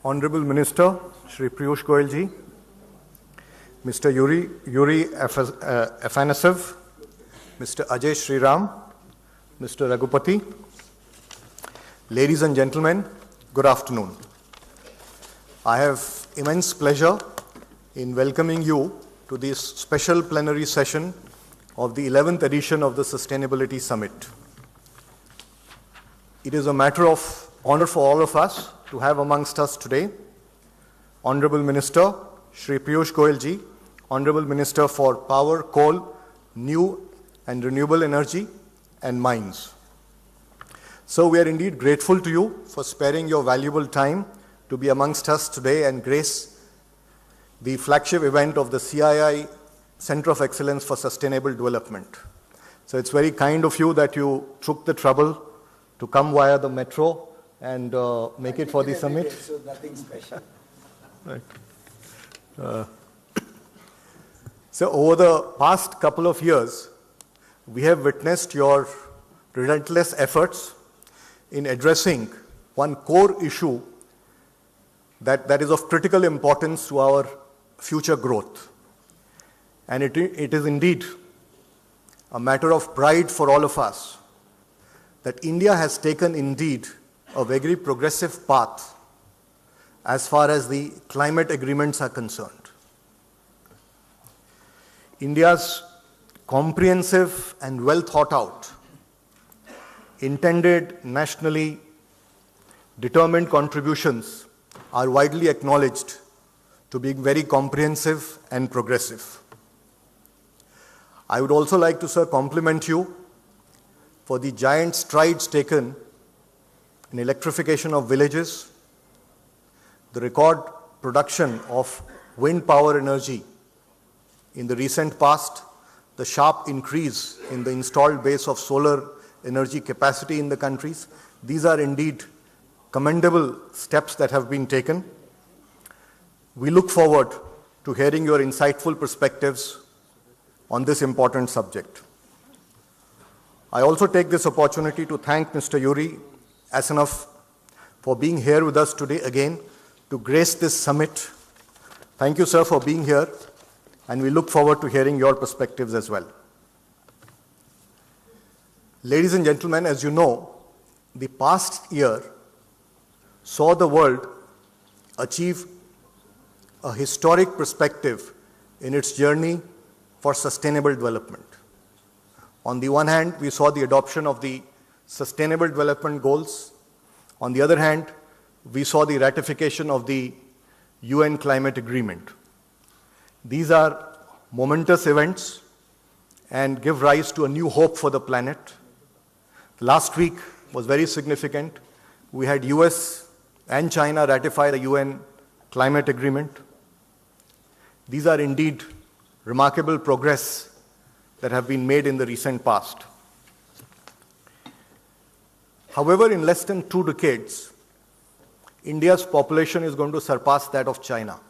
Honorable Minister, Shri Piyush Goyal ji, Mr. Yuri Afanasev, Mr. Ajay Sriram, Mr. Raghupati, ladies and gentlemen, good afternoon. I have immense pleasure in welcoming you to this special plenary session of the 11th edition of the Sustainability Summit. It is a matter of honor for all of us to have amongst us today Honorable Minister Shri Piyush Goyal ji, Honorable Minister for Power, Coal, New and Renewable Energy and Mines. So we are indeed grateful to you for sparing your valuable time to be amongst us today and grace the flagship event of the CII Center of Excellence for Sustainable Development. So it's very kind of you that you took the trouble to come via the metro and make it for the summit. So nothing special. Right. So over the past couple of years, we have witnessed your relentless efforts in addressing one core issue that is of critical importance to our future growth. And it is indeed a matter of pride for all of us that India has taken indeed a very progressive path as far as the climate agreements are concerned. India's comprehensive and well thought out, intended nationally determined contributions are widely acknowledged to be very comprehensive and progressive. I would also like to, sir, compliment you for the giant strides taken in electrification of villages, the record production of wind power energy in the recent past, the sharp increase in the installed base of solar energy capacity in the countries. These are indeed commendable steps that have been taken. We look forward to hearing your insightful perspectives on this important subject. I also take this opportunity to thank Mr. Yuri Afanasev for being here with us today again to grace this summit. Thank you, sir, for being here, and we look forward to hearing your perspectives as well. Ladies and gentlemen, as you know, the past year saw the world achieve a historic perspective in its journey for sustainable development. On the one hand, we saw the adoption of the Sustainable Development Goals. On the other hand, we saw the ratification of the UN Climate Agreement. These are momentous events and give rise to a new hope for the planet. Last week was very significant. We had US and China ratify the UN Climate Agreement. These are indeed remarkable progress that have been made in the recent past. However, in less than 2 decades, India's population is going to surpass that of China.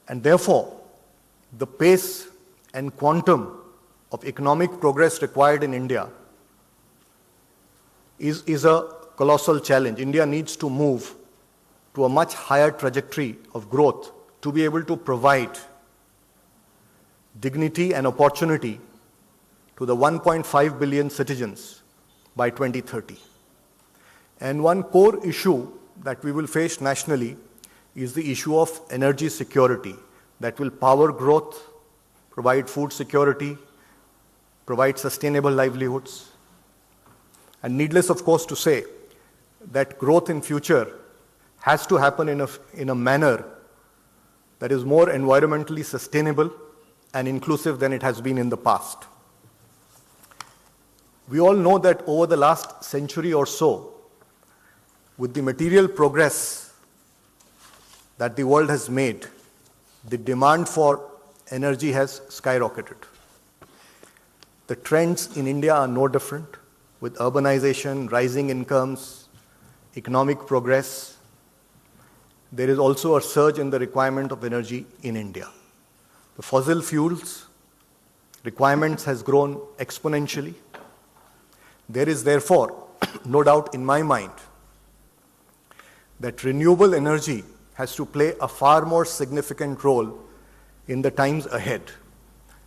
And therefore, the pace and quantum of economic progress required in India is a colossal challenge. India needs to move to a much higher trajectory of growth to be able to provide dignity and opportunity to the 1.5 billion citizens by 2030. And one core issue that we will face nationally is the issue of energy security that will power growth, provide food security, provide sustainable livelihoods. And needless, of course, to say that growth in future has to happen in a manner that is more environmentally sustainable and inclusive than it has been in the past. We all know that over the last century or so, with the material progress that the world has made, the demand for energy has skyrocketed. The trends in India are no different, with urbanization, rising incomes, economic progress. There is also a surge in the requirement of energy in India. The fossil fuels requirements has grown exponentially. There is therefore no doubt in my mind that renewable energy has to play a far more significant role in the times ahead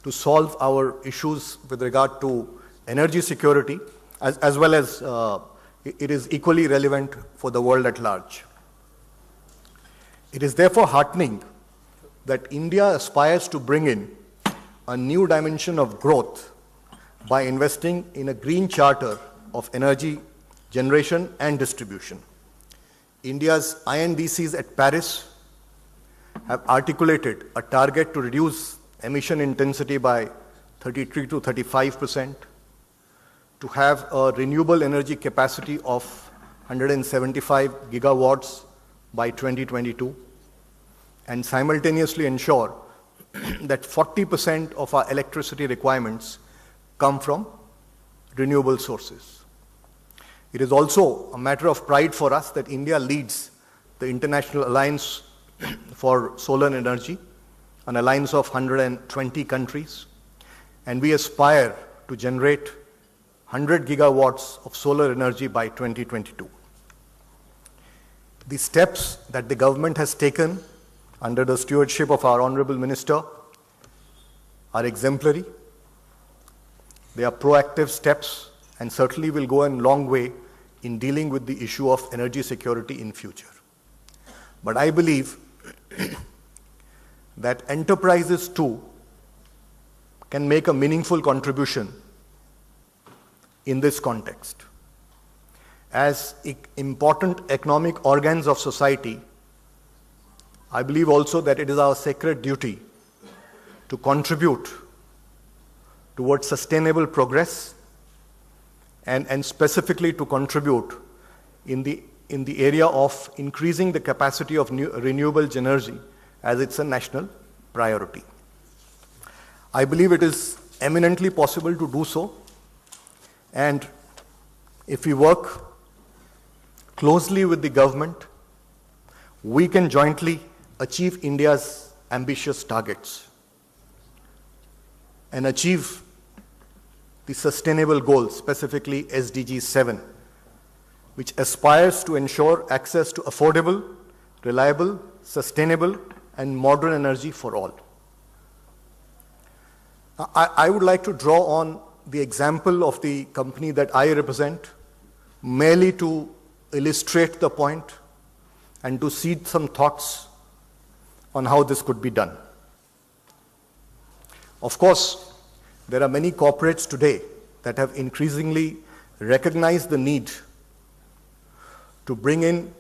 to solve our issues with regard to energy security, as well as it is equally relevant for the world at large. It is therefore heartening that India aspires to bring in a new dimension of growth by investing in a green charter of energy generation and distribution. India's INDCs at Paris have articulated a target to reduce emission intensity by 33 to 35%, to have a renewable energy capacity of 175 gigawatts by 2022, and simultaneously ensure that 40% of our electricity requirements come from renewable sources. It is also a matter of pride for us that India leads the International Alliance for Solar Energy, an alliance of 120 countries, and we aspire to generate 100 gigawatts of solar energy by 2022. The steps that the government has taken under the stewardship of our Honorable Minister are exemplary. They are proactive steps and certainly will go a long way in dealing with the issue of energy security in future. But I believe that enterprises too can make a meaningful contribution in this context. As important economic organs of society, I believe also that it is our sacred duty to contribute towards sustainable progress and specifically to contribute in the area of increasing the capacity of renewable energy as it's a national priority. I believe it is eminently possible to do so, and if we work closely with the government, we can jointly achieve India's ambitious targets and achieve the sustainable goals, specifically SDG 7, which aspires to ensure access to affordable, reliable, sustainable, and modern energy for all. I would like to draw on the example of the company that I represent, merely to illustrate the point and to seed some thoughts on how this could be done. Of course, there are many corporates today that have increasingly recognized the need to bring in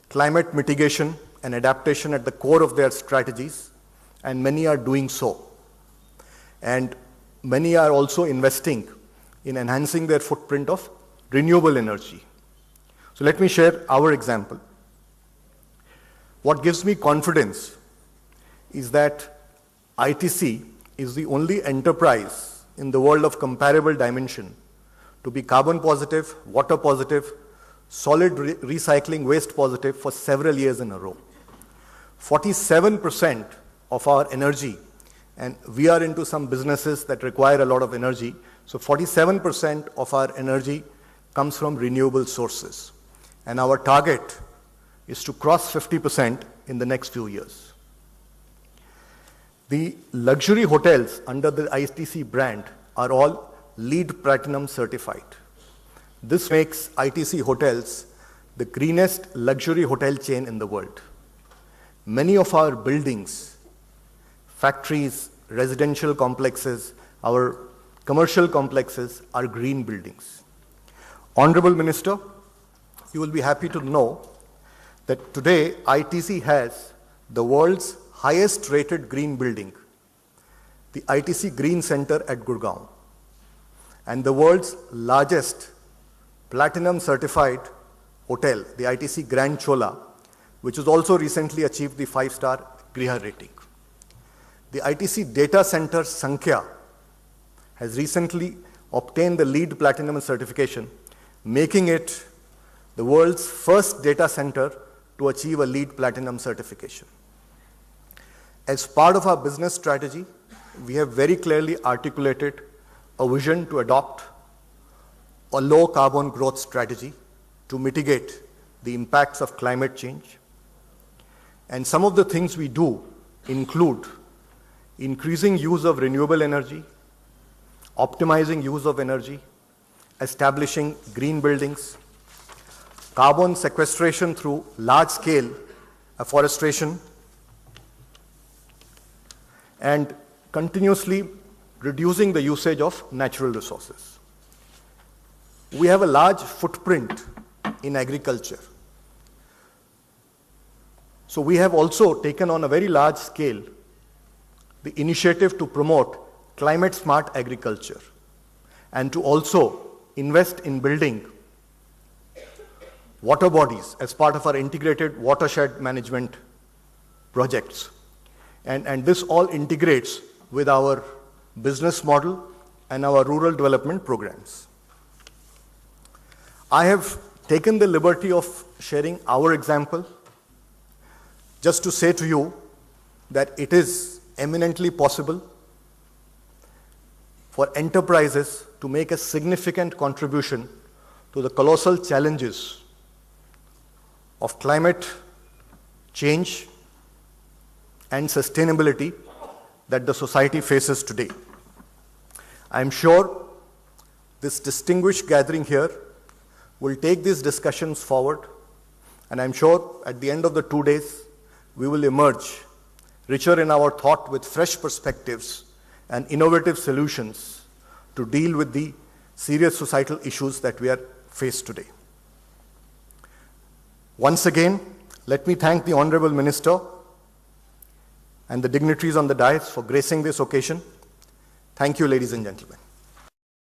climate mitigation and adaptation at the core of their strategies, and many are doing so. And many are also investing in enhancing their footprint of renewable energy. So let me share our example. What gives me confidence is that ITC is the only enterprise in the world of comparable dimension to be carbon positive, water positive, solid recycling waste positive for several years in a row. 47% of our energy, and we are into some businesses that require a lot of energy, so 47% of our energy comes from renewable sources. And our target is to cross 50% in the next few years. The luxury hotels under the ITC brand are all LEED Platinum certified. This makes ITC Hotels the greenest luxury hotel chain in the world. Many of our buildings, factories, residential complexes, our commercial complexes are green buildings. Honorable Minister, you will be happy to know that today ITC has the world's highest rated green building, the ITC Green Center at Gurgaon, and the world's largest platinum certified hotel, the ITC Grand Chola, which has also recently achieved the 5-star Griha rating. The ITC data center Sankhya has recently obtained the LEED Platinum certification, making it the world's first data center to achieve a LEED Platinum certification. As part of our business strategy, we have very clearly articulated a vision to adopt a low carbon growth strategy to mitigate the impacts of climate change. And some of the things we do include increasing use of renewable energy, optimizing use of energy, establishing green buildings, carbon sequestration through large-scale afforestation, and continuously reducing the usage of natural resources. We have a large footprint in agriculture. So we have also taken on a very large scale the initiative to promote climate-smart agriculture and to also invest in building water bodies as part of our integrated watershed management projects. And this all integrates with our business model and our rural development programs. I have taken the liberty of sharing our example just to say to you that it is eminently possible for enterprises to make a significant contribution to the colossal challenges of climate change and sustainability that the society faces today. I am sure this distinguished gathering here will take these discussions forward, and I am sure at the end of the 2 days, we will emerge richer in our thought with fresh perspectives and innovative solutions to deal with the serious societal issues that we are faced today. Once again, let me thank the Honorable Minister and the dignitaries on the dais for gracing this occasion. Thank you, ladies and gentlemen.